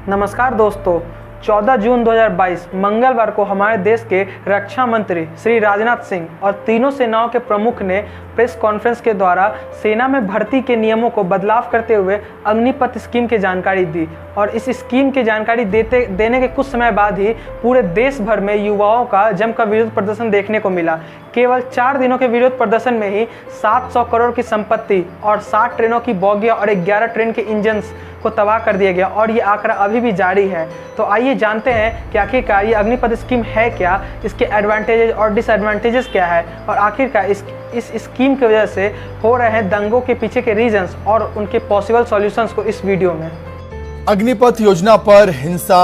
नमस्कार दोस्तों, 14 जून 2022 मंगलवार को हमारे देश के रक्षा मंत्री श्री राजनाथ सिंह और तीनों सेनाओं के प्रमुख ने प्रेस कॉन्फ्रेंस के द्वारा सेना में भर्ती के नियमों को बदलाव करते हुए अग्निपथ स्कीम की जानकारी दी। और इस स्कीम की जानकारी देने के कुछ समय बाद ही पूरे देश भर में युवाओं का जमकर विरोध प्रदर्शन देखने को मिला। केवल 4 दिनों के विरोध प्रदर्शन में ही 700 करोड़ की संपत्ति और 60 ट्रेनों की बोगियां और 11 ट्रेन के इंजन्स को तबाह कर दिया गया और ये आंकड़ा अभी भी जारी है। तो आइए जानते हैं कि आखिरकार ये अग्निपथ स्कीम है क्या, इसके एडवांटेजेस और डिसएडवांटेजेस क्या है और आखिरकार इस स्कीम की वजह से हो रहे हैं दंगों के पीछे के रीजंस और उनके पॉसिबल सॉल्यूशंस को इस वीडियो में। अग्निपथ योजना पर हिंसा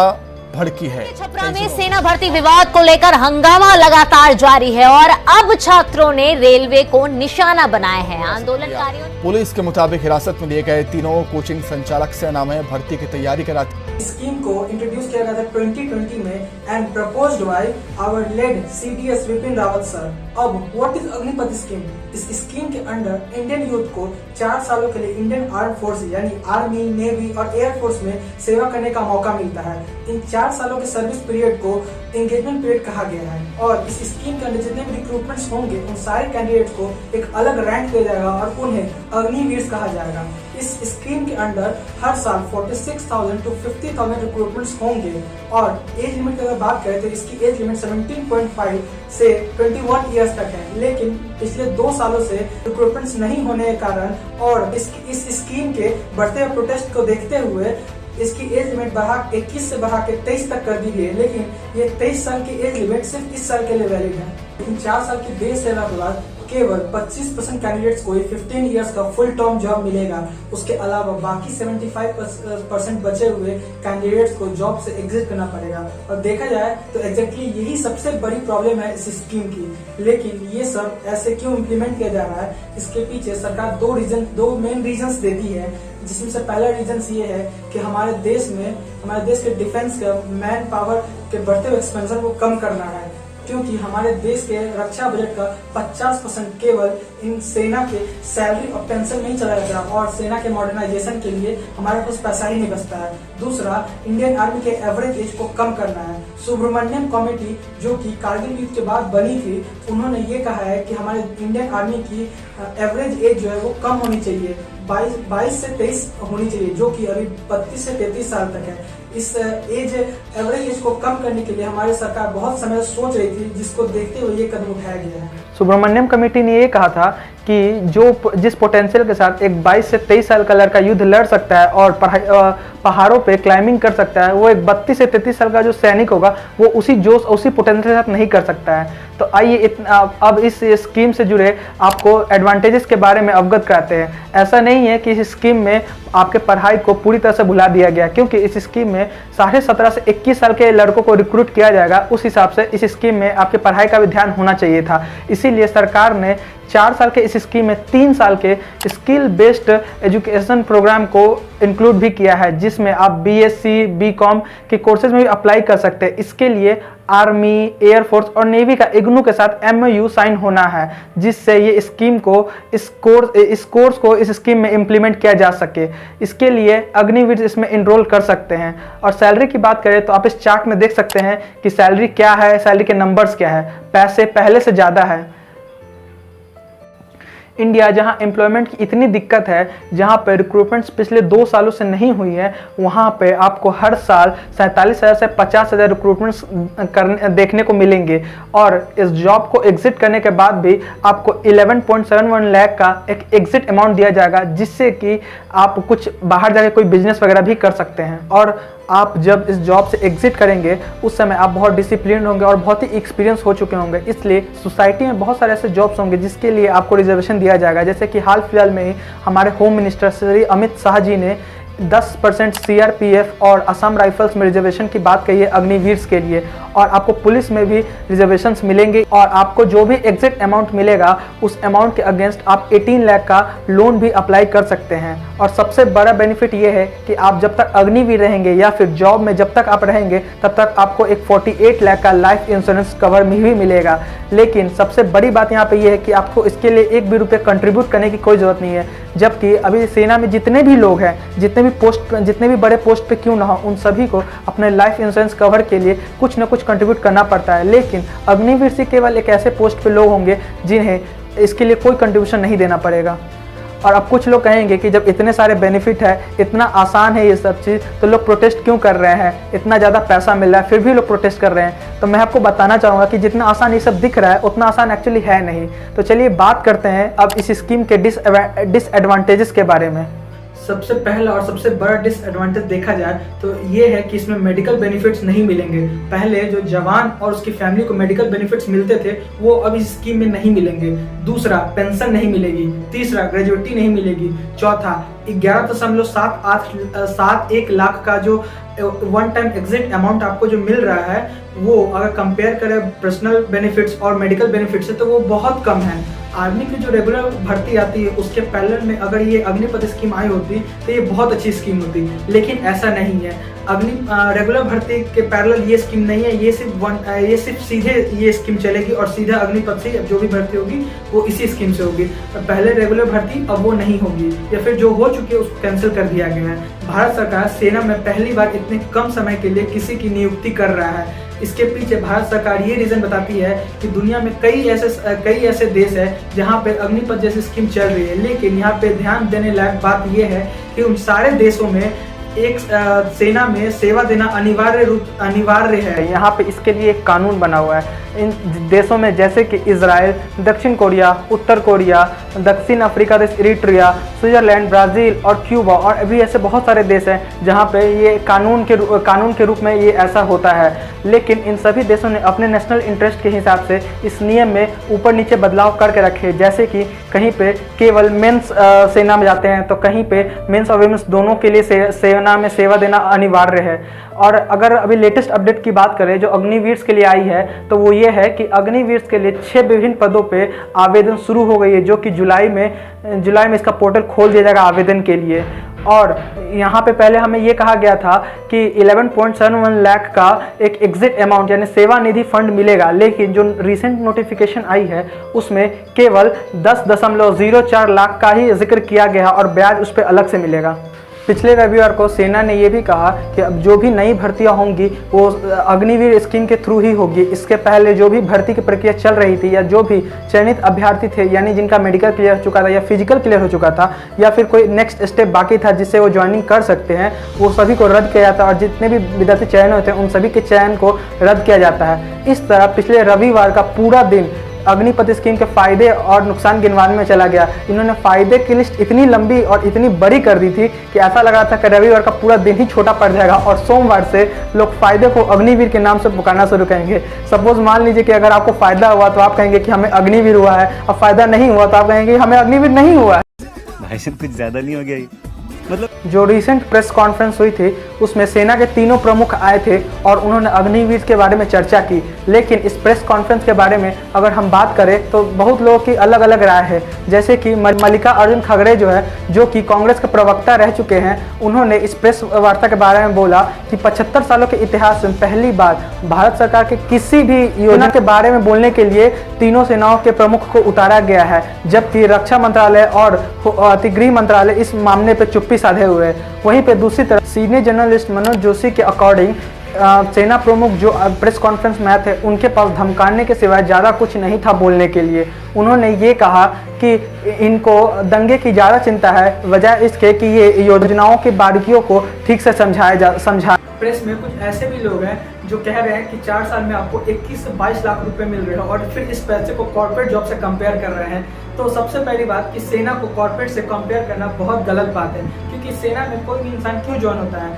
भड़की है। छपरा में सेना भर्ती विवाद को लेकर हंगामा लगातार जारी है और अब छात्रों ने रेलवे को निशाना बनाए हैं। आंदोलनकारियों पुलिस के मुताबिक हिरासत में लिए गए तीनों कोचिंग संचालक सेना में भर्ती की तैयारी कराते। स्कीम को इंट्रोड्यूस किया गया था 2020 में and proposed by our late CDS Bipin Rawat sir. अब व्हाट इज अग्निपथ स्कीम? इस स्कीम के अंडर इंडियन यूथ को 4 सालों के लिए इंडियन आर्म फोर्स यानी आर्मी, नेवी और एयरफोर्स में सेवा करने का मौका मिलता है। इन 4 सालों के सर्विस पीरियड को एंगेजमेंट पीरियड कहा गया है और इस स्कीम के अंदर जितने भी रिक्रूटमेंट्स होंगे उन सारे कैंडिडेट्स को एक अलग रैंक दिया जाएगा और उन्हें अग्निवीर कहा जाएगा। इस स्कीम के अंडर हर साल 46,000 to 50,000 रिक्रूटमेंट्स होंगे और एज लिमिट की अगर बात करें तो इसकी एज लिमिट 17.5 से 21 ईयर्स तक है। लेकिन पिछले 2 सालों से रिक्रूटमेंट्स नहीं होने के कारण और इस स्कीम के बढ़ते हुए प्रोटेस्ट को देखते हुए इसकी एज लिमिट 21 से बढ़ा के 23 तक कर दी गई है। लेकिन ये 23 साल की एज लिमिट सिर्फ इस साल के लिए वैलिड है। लेकिन 4 साल की बेस सेवा के बाद केवल 25% कैंडिडेट्स को 15 इयर्स का फुल टर्म जॉब मिलेगा। उसके अलावा बाकी 75% बचे हुए कैंडिडेट्स को जॉब से एग्जिट करना पड़ेगा। और देखा जाए तो एग्जैक्टली यही सबसे बड़ी प्रॉब्लम है इस स्कीम की। लेकिन ये सब ऐसे क्यों इम्प्लीमेंट किया जा रहा है, इसके पीछे सरकार दो मेन रीजंस देती है, जिसमें से पहला रीजन ये है कि हमारे देश के डिफेंस का मैन पावर के बढ़ते हुए एक्सपेंशन को कम करना है। क्योंकि हमारे देश के रक्षा बजट का 50% केवल इन सेना के सैलरी और पेंशन में ही चला जाता है और सेना के मॉडर्नाइजेशन के लिए हमारे पास पैसा ही नहीं बचता है। दूसरा, इंडियन आर्मी के एवरेज एज को कम करना है। सुब्रमण्यम कमेटी जो कि कारगिल युद्ध के बाद बनी थी, उन्होंने ये कहा है कि हमारे इंडियन आर्मी की एवरेज एज जो है वो कम होनी चाहिए, 22 से 23 होनी चाहिए, जो कि अभी 32 से 33 साल तक है। इस एवरेज एज को कम करने के लिए हमारी सरकार बहुत समय सोच रही थी, जिसको देखते हुए ये कदम उठाया गया है। सुब्रमण्यम कमेटी ने ये कहा था कि जिस पोटेंशियल के साथ एक 22 से 23 साल का लड़का युद्ध लड़ सकता है और पहाड़ों पे क्लाइंबिंग कर सकता है, वो एक 32 से 33 साल का जो सैनिक होगा वो उसी जोश उसी पोटेंशियल के साथ नहीं कर सकता है। तो आइए अब इस स्कीम से जुड़े आपको एडवांटेजेस के बारे में अवगत कराते हैं। ऐसा नहीं है कि इस स्कीम में आपके पढ़ाई को पूरी तरह से भुला दिया गया, क्योंकि इस स्कीम में 17.5 से 21 साल के लड़कों को रिक्रूट किया जाएगा। उस हिसाब से इस स्कीम में आपके पढ़ाई का भी ध्यान होना चाहिए था। इसीलिए सरकार ने 4 साल के इस स्कीम में 3 साल के स्किल बेस्ड एजुकेशन प्रोग्राम को इंक्लूड भी किया है, जिसमें आप BSc BCom के कोर्सेज में भी अप्लाई कर सकते हैं। इसके लिए आर्मी, एयरफोर्स और नेवी का इग्नू के साथ MOU साइन होना है, जिससे ये स्कीम को इस कोर्स को इस स्कीम में इम्प्लीमेंट किया जा सके। इसके लिए अग्निवीर इसमें इनरोल कर सकते हैं। और सैलरी की बात करें तो आप इस चार्ट में देख सकते हैं कि सैलरी क्या है, सैलरी के नंबर्स क्या है। पैसे पहले से ज़्यादा है। इंडिया जहां एम्प्लॉयमेंट की इतनी दिक्कत है, जहां पर रिक्रूटमेंट्स पिछले 2 सालों से नहीं हुई है, वहां पे आपको हर साल 47,000 से 50,000 रिक्रूटमेंट्स देखने को मिलेंगे। और इस जॉब को एग्जिट करने के बाद भी आपको 11.71 लाख का एक एग्जिट अमाउंट दिया जाएगा, जिससे कि आप कुछ बाहर जाके कोई बिजनेस वगैरह भी कर सकते हैं। और आप जब इस जॉब से एग्जिट करेंगे उस समय आप बहुत डिसिप्लिन होंगे और बहुत ही एक्सपीरियंस हो चुके होंगे। इसलिए सोसाइटी में बहुत सारे ऐसे जॉब्स होंगे जिसके लिए आपको रिजर्वेशन दिया जाएगा। जैसे कि हाल फिलहाल में ही हमारे होम मिनिस्टर श्री अमित शाह जी ने 10% CRPF और असम राइफल्स में रिजर्वेशन की बात कही है अग्निवीर के लिए। और आपको पुलिस में भी रिजर्वेशंस मिलेंगे और आपको जो भी एग्जिट अमाउंट मिलेगा उस अमाउंट के अगेंस्ट आप 18 लाख का लोन भी अप्लाई कर सकते हैं। और सबसे बड़ा बेनिफिट ये है कि आप जब तक अग्निवीर रहेंगे या फिर जॉब में जब तक आप रहेंगे तब तक आपको एक 48 लाख का लाइफ इंश्योरेंस कवर भी मिलेगा। लेकिन सबसे बड़ी बात यहाँ पे ये है कि आपको इसके लिए 1 भी रुपये कंट्रीब्यूट करने की कोई ज़रूरत नहीं है। जबकि अभी सेना में जितने भी लोग हैं, जितने भी जितने भी बड़े पोस्ट पे क्यों ना हो, उन सभी को अपने लाइफ इंश्योरेंस कवर के लिए कुछ ना कुछ कंट्रीब्यूट करना पड़ता है। लेकिन अग्निवीर से केवल एक ऐसे पोस्ट पे लोग होंगे जिन्हें इसके लिए कोई कंट्रीब्यूशन नहीं देना पड़ेगा। और अब कुछ लोग कहेंगे कि जब इतने सारे बेनिफिट है, इतना आसान है ये सब चीज़, तो लोग प्रोटेस्ट क्यों कर रहे हैं? इतना ज़्यादा पैसा मिल रहा है फिर भी लोग प्रोटेस्ट कर रहे हैं। तो मैं आपको बताना चाहूँगा कि जितना आसान ये सब दिख रहा है उतना आसान एक्चुअली है नहीं। तो चलिए बात करते हैं अब इस स्कीम के डिसएडवांटेजेस के बारे में। सबसे पहला और सबसे बड़ा डिसएडवांटेज देखा जाए तो ये है कि इसमें मेडिकल बेनिफिट्स नहीं मिलेंगे। पहले जो जवान और उसकी फैमिली को मेडिकल बेनिफिट्स मिलते थे वो अब इस स्कीम में नहीं मिलेंगे। दूसरा, पेंशन नहीं मिलेगी। तीसरा, ग्रेजुएटी नहीं मिलेगी। चौथा, 11.71 लाख का जो वन टाइम एग्जिट अमाउंट आपको जो मिल रहा है वो अगर कंपेयर करें पर्सनल बेनिफिट्स और मेडिकल बेनिफिट्स से तो वो बहुत कम है। आर्मी की जो रेगुलर भर्ती आती है उसके पैरेलल में अगर ये अग्निपथ स्कीम आई होती तो ये बहुत अच्छी स्कीम होती, लेकिन ऐसा नहीं है। रेगुलर भर्ती के पैरेलल ये स्कीम नहीं है। ये सिर्फ सीधे ये स्कीम चलेगी और सीधा अग्निपथ से जो भी भर्ती होगी वो इसी स्कीम से होगी। पहले रेगुलर भर्ती अब वो नहीं होगी, या फिर जो हो चुकी है उसको कैंसिल कर दिया गया है। भारत सरकार सेना में पहली बार इतने कम समय के लिए किसी की नियुक्ति कर रहा है। इसके पीछे भारत सरकार ये रीजन बताती है कि दुनिया में कई ऐसे देश है जहाँ पे अग्निपथ जैसी स्कीम चल रही है, लेकिन यहाँ पे ध्यान देने लायक बात ये है कि उन सारे देशों में एक सेना में सेवा देना अनिवार्य है। यहाँ पे इसके लिए एक कानून बना हुआ है। इन देशों में जैसे कि इजराइल, दक्षिण कोरिया, उत्तर कोरिया, दक्षिण अफ्रीका देश, इरिट्रिया, स्विट्जरलैंड, ब्राज़ील और क्यूबा और अभी ऐसे बहुत सारे देश हैं जहाँ पे ये कानून के रूप में ये ऐसा होता है। लेकिन इन सभी देशों ने अपने नेशनल इंटरेस्ट के हिसाब से इस नियम में ऊपर नीचे बदलाव करके रखे। जैसे कि कहीं पे केवल मेंस सेना में जाते हैं तो कहीं पे मेंस और वुमेन्स दोनों के लिए सेना में सेवा देना अनिवार्य है। और अगर अभी लेटेस्ट अपडेट की बात करें जो अग्निवीर के लिए आई है तो वो ये है कि अग्निवीर के लिए 6 विभिन्न पदों पे आवेदन शुरू हो गई है, जो कि जुलाई में इसका पोर्टल खोल दिया जाएगा आवेदन के लिए। और यहाँ पे पहले हमें ये कहा गया था कि 11.71 लाख का एक एग्जिट अमाउंट यानी सेवा निधि फंड मिलेगा, लेकिन जो रिसेंट नोटिफिकेशन आई है उसमें केवल 10.04 लाख का ही जिक्र किया गया और ब्याज उस पर अलग से मिलेगा। पिछले रविवार को सेना ने ये भी कहा कि अब जो भी नई भर्तियां होंगी वो अग्निवीर स्कीम के थ्रू ही होगी। इसके पहले जो भी भर्ती की प्रक्रिया चल रही थी या जो भी चयनित अभ्यर्थी थे यानी जिनका मेडिकल क्लियर हो चुका था या फिजिकल क्लियर हो चुका था या फिर कोई नेक्स्ट स्टेप बाकी था जिससे वो ज्वाइनिंग कर सकते हैं, वो सभी को रद्द किया जाता है और जितने भी विद्यार्थी चयन होते हैं उन सभी के चयन को रद्द किया जाता है। इस तरह पिछले रविवार का पूरा दिन अग्निपथ स्कीम के फायदे और नुकसान गिनवाने में चला गया। इन्होंने फायदे की लिस्ट इतनी लंबी और इतनी बड़ी कर दी थी कि ऐसा लग रहा था कि रविवार का पूरा दिन ही छोटा पड़ जाएगा और सोमवार से लोग फायदे को अग्निवीर के नाम से पुकारना शुरू करेंगे। सपोज मान लीजिए कि अगर आपको फायदा हुआ तो आप कहेंगे कि हमें अग्निवीर हुआ है, और फायदा नहीं हुआ तो आप कहेंगे हमें अग्निवीर नहीं हुआ है। भाई साहब कुछ ज्यादा नहीं हो गया? मतलब जो रिसेंट प्रेस कॉन्फ्रेंस हुई थी उसमें सेना के तीनों प्रमुख आए थे और उन्होंने अग्निवीर के बारे में चर्चा की। लेकिन इस प्रेस कॉन्फ्रेंस के बारे में अगर हम बात करें तो बहुत लोगों की अलग अलग राय है। जैसे कि मल्लिकार्जुन खड़गे जो है, जो कि कांग्रेस के प्रवक्ता रह चुके हैं, उन्होंने इस प्रेस वार्ता के बारे में बोला कि 75 सालों के इतिहास में पहली बार भारत सरकार के किसी भी योजना के बारे में बोलने के लिए तीनों सेनाओं के प्रमुख को उतारा गया है, जबकि रक्षा मंत्रालय और गृह मंत्रालय इस मामले पर चुप्पी साधे हुए हैं। वहीं पे दूसरी तरफ सीनियर जर्नलिस्ट मनोज जोशी के अकॉर्डिंग सेना प्रमुख जो प्रेस कॉन्फ्रेंस में आए थे उनके पास धमकाने के सिवाय ज़्यादा कुछ नहीं था बोलने के लिए। उन्होंने ये कहा कि इनको दंगे की ज़्यादा चिंता है बजाय इसके कि ये योजनाओं की बारीकियों को ठीक से समझा। प्रेस में कुछ ऐसे भी लोग हैं जो कह रहे हैं कि 4 साल में आपको 21 से 22 लाख रुपए मिल रहे हैं और फिर इस पैसे को कॉर्पोरेट जॉब से कंपेयर कर रहे हैं। तो सबसे पहली बात कि सेना को कॉर्पोरेट से कंपेयर करना बहुत गलत बात है, क्योंकि सेना में कोई भी इंसान क्यों ज्वाइन होता है,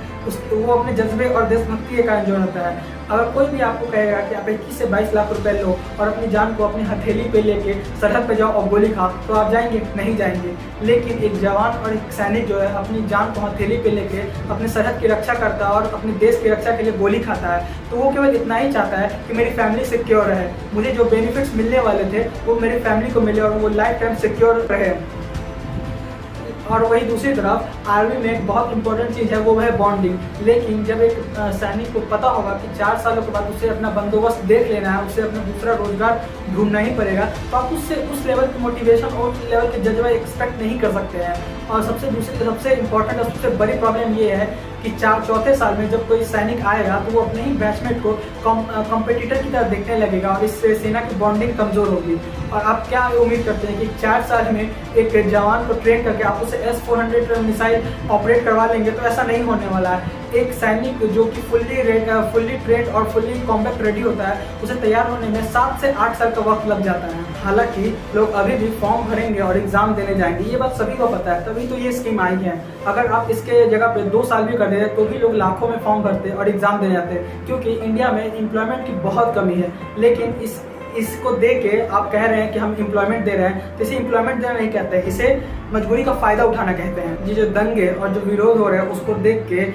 वो अपने जज्बे और देशभक्ति के कारण ज्वाइन होता है। अगर कोई भी आपको कहेगा कि आप 21 से 22 लाख रुपए लो और अपनी जान को अपनी हथेली पे लेके सरहद पे जाओ और गोली खाओ, तो आप जाएंगे? नहीं जाएंगे। लेकिन एक जवान और एक सैनिक जो है अपनी जान को हथेली पे लेके अपने सरहद की रक्षा करता है और अपने देश की रक्षा के लिए गोली खाता है, तो वो केवल इतना ही चाहता है कि मेरी फैमिली सिक्योर रहे, मुझे जो बेनिफिट्स मिलने वाले थे वो मेरी फैमिली को मिले और वो लाइफ टाइम सिक्योर रहे। और वही दूसरी तरफ आर्मी में एक बहुत इंपॉर्टेंट चीज़ है, वो है बॉन्डिंग। लेकिन जब एक सैनिक को पता होगा कि 4 सालों के बाद उसे अपना बंदोबस्त देख लेना है, उसे अपना दूसरा रोजगार ढूंढना ही पड़ेगा, तो आप उससे उस लेवल की मोटिवेशन और उस लेवल के जज्बा एक्सपेक्ट नहीं कर सकते हैं। और सबसे इम्पोर्टेंट और सबसे बड़ी प्रॉब्लम ये है कि चौथे साल में जब कोई सैनिक आएगा तो वो अपने ही बैचमेट को कॉम्पिटिटर की तरह देखने लगेगा और इससे सेना की बॉन्डिंग कमजोर होगी। और आप क्या उम्मीद करते हैं कि 4 साल में एक जवान को ट्रेन करके आप उसे S-400 मिसाइल ऑपरेट करवा लेंगे? तो ऐसा नहीं होने वाला है। एक सैनिक जो कि फुल्ली ट्रेंड और फुल्ली कॉम्बैट रेडी होता है, उसे तैयार होने में 7 से 8 साल का वक्त लग जाता है। हालांकि लोग अभी भी फॉर्म भरेंगे और एग्जाम देने जाएंगे, ये बात सभी को पता है, तभी तो ये स्कीम आई है। अगर आप इसके जगह पे 2 साल भी कर देते तो भी लोग लाखों में फॉर्म भरते और एग्जाम देने जाते, क्योंकि इंडिया में एम्प्लॉयमेंट की बहुत कमी है। लेकिन इसको दे के आप कह रहे हैं कि हम एम्प्लॉयमेंट दे रहे हैं, तो इसे एम्प्लॉयमेंट देना नहीं कहते हैं, इसे मजबूरी का फायदा उठाना कहते हैं। ये जो दंगे और जो विरोध हो रहे हैं उसको देख के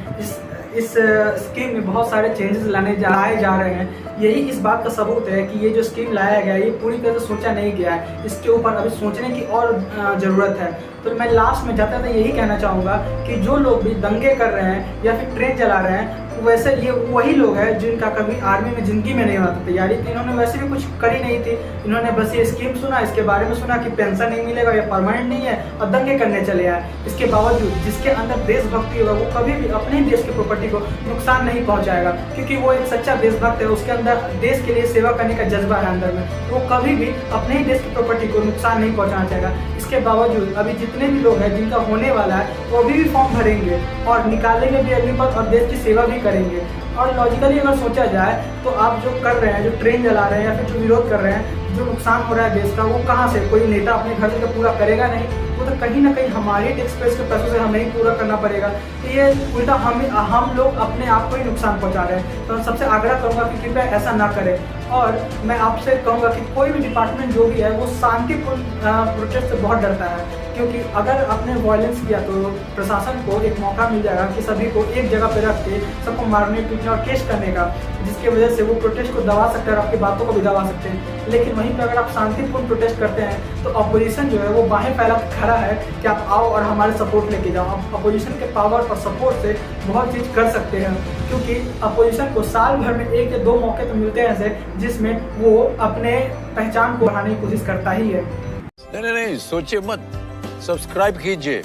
इस स्कीम में बहुत सारे चेंजेस लाए जा रहे हैं। यही इस बात का सबूत है कि ये जो स्कीम लाया गया है ये पूरी तरह से सोचा नहीं गया है, इसके ऊपर अभी सोचने की और ज़रूरत है। तो मैं लास्ट में जाते थे यही कहना चाहूँगा कि जो लोग भी दंगे कर रहे हैं या फिर ट्रेन चला रहे हैं, वैसे ये वही लोग हैं जिनका कभी आर्मी में ज़िंदगी में नहीं हुआ था तैयारी, तो इन्होंने वैसे भी कुछ करी नहीं थी। इन्होंने बस ये स्कीम सुना, इसके बारे में सुना कि पेंशन नहीं मिलेगा या परमानेंट नहीं है, और दंगे करने चले आए। इसके बावजूद जिसके अंदर देशभक्ति होगा वो कभी भी अपने ही देश की प्रॉपर्टी को नुकसान नहीं पहुंचाएगा, क्योंकि वो एक सच्चा देशभक्त है, उसके अंदर देश के लिए सेवा करने का जज्बा है अंदर में, वो कभी भी अपने ही देश की प्रॉपर्टी को नुकसान नहीं पहुंचाना चाहेगा। इसके बावजूद अभी जितने भी लोग हैं जिनका होने वाला है वो अभी भी फॉर्म भरेंगे और निकालेंगे भी अग्निपथ और देश की सेवा भी करेंगे। और लॉजिकली अगर सोचा जाए तो आप जो कर रहे हैं, जो ट्रेन चला रहे हैं या फिर जो विरोध कर रहे हैं, जो नुकसान हो रहा है देश का, वो कहाँ से? कोई नेता अपने घर से तो पूरा करेगा नहीं, वो तो कहीं ना कहीं हमारी टैक्स पेयर्स के पैसों से हमें ही पूरा करना पड़ेगा। तो ये उल्टा हम लोग अपने आप को ही नुकसान पहुंचा रहे हैं। तो मैं सबसे आग्रह करूंगा कि कृपया ऐसा ना करें। और मैं आपसे कहूंगा कि कोई भी डिपार्टमेंट जो भी है वो शांतिपूर्ण प्रोटेस्ट से बहुत डरता है, क्योंकि अगर आपने वायलेंस किया तो प्रशासन को एक मौका मिल जाएगा कि सभी को एक जगह पे रख के सबको मारने पीटने और केस करने का, जिसकी वजह से वो प्रोटेस्ट को दबा सकते हैं और आपकी बातों को भी दबा सकते हैं। लेकिन वहीं पर अगर आप शांतिपूर्ण प्रोटेस्ट करते हैं तो अपोजिशन जो है वो बाहें फैला के खड़ा है कि आप आओ और हमारे सपोर्ट लेके जाओ। आप अपोजिशन के पावर और सपोर्ट से बहुत चीज़ कर सकते हैं, क्योंकि अपोजिशन को साल भर में 1 या 2 मौके तो मिलते हैं ऐसे जिसमें वो अपने पहचान को बढ़ाने की कोशिश करता ही है। नहीं, सोचिए मत, सब्सक्राइब कीजिए।